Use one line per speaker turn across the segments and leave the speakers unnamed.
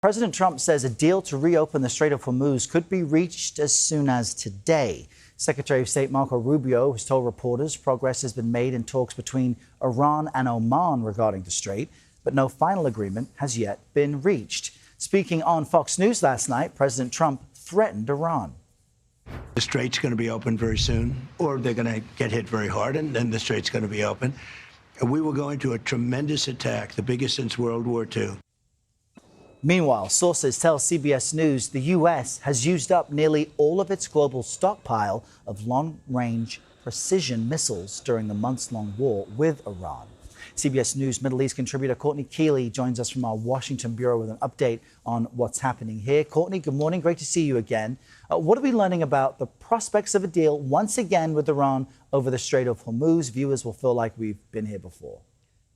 President Trump says a deal to reopen the Strait of Hormuz could be reached as soon as today. Secretary of State Marco Rubio has told reporters progress has been made in talks between Iran and Oman regarding the strait, but no final agreement has yet been reached. Speaking on Fox News last night, President Trump threatened Iran.
The strait's going to be open very soon, or they're going to get hit very hard, and then the strait's going to be open. And we will go into a tremendous attack, the biggest since World War II.
Meanwhile, sources tell CBS News the U.S. has used up nearly all of its global stockpile of long-range precision missiles during the months-long war with Iran. CBS News Middle East contributor Courtney Kealy joins us from our Washington bureau with an update on what's happening here. Courtney, good morning. Great to see you again. What are we learning about the prospects of a deal once again with Iran over the Strait of Hormuz? Viewers will feel like we've been here before.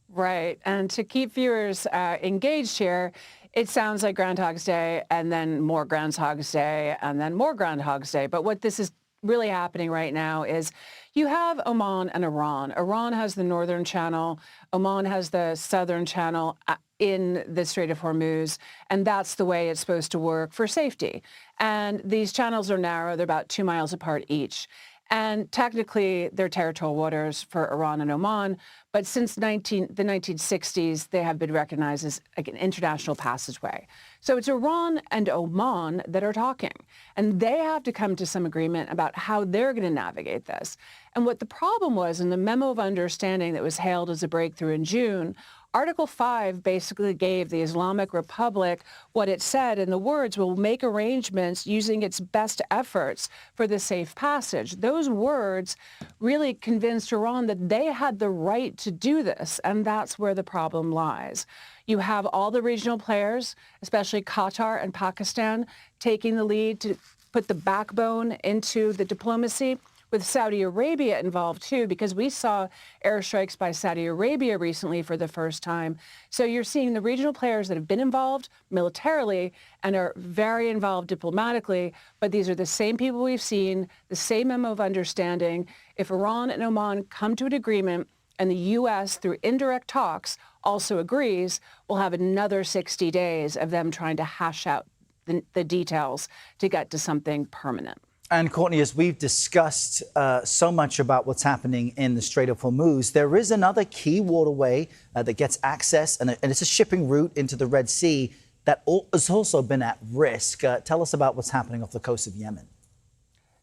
Right. And to keep viewers engaged here, it sounds like Groundhog's Day and then more Groundhog's Day and then more Groundhog's Day. But what this is really happening right now is you have Oman and Iran. Iran has the northern channel. Oman has the southern channel in the Strait of Hormuz. And that's the way it's supposed to work for safety. And these channels are narrow. They're about 2 miles apart each. And technically, they're territorial waters for Iran and Oman. But since the 1960s, they have been recognized as an international passageway. So it's Iran and Oman that are talking. And they have to come to some agreement about how they're going to navigate this. And what the problem was in the memo of understanding that was hailed as a breakthrough in June, Article 5 basically gave the Islamic Republic what it said, and the words will make arrangements using its best efforts for the safe passage. Those words really convinced Iran that they had the right to do this, and that's where the problem lies. You have all the regional players, especially Qatar and Pakistan, taking the lead to put the backbone into the diplomacy, with Saudi Arabia involved too, because we saw airstrikes by Saudi Arabia recently for the first time. So you're seeing the regional players that have been involved militarily and are very involved diplomatically, but these are the same people we've seen, the same memo of understanding. If Iran and Oman come to an agreement and the U.S., through indirect talks, also agrees, we'll have another 60 days of them trying to hash out the details to get to something permanent.
And Courtney, as we've discussed so much about what's happening in the Strait of Hormuz, there is another key waterway that gets access, and it's a shipping route into the Red Sea that has also been at risk. Tell us about what's happening off the coast of Yemen.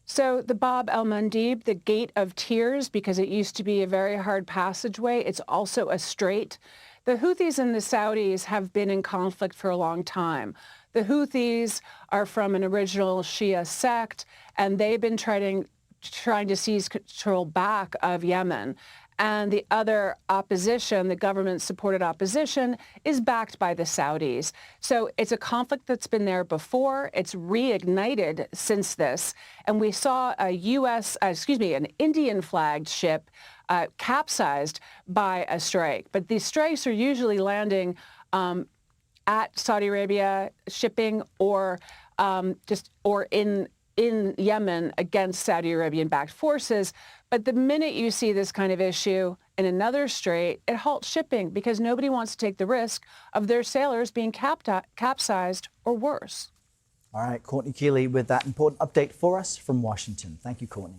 So the Bab el-Mandeb, the Gate of Tears, because it used to be a very hard passageway, it's also a strait. The Houthis and the Saudis have been in conflict for a long time. The Houthis are from an original Shia sect, and they've been trying to seize control back of Yemen. And the other opposition, the government-supported opposition, is backed by the Saudis. So it's a conflict that's been there before. It's reignited since this. And we saw an Indian-flagged ship capsized by a strike. But these strikes are usually landing at Saudi Arabia shipping or in Yemen against Saudi Arabian-backed forces. But the minute you see this kind of issue in another strait, it halts shipping because nobody wants to take the risk of their sailors being capsized or worse.
All right, Courtney Kealy with that important update for us from Washington. Thank you, Courtney.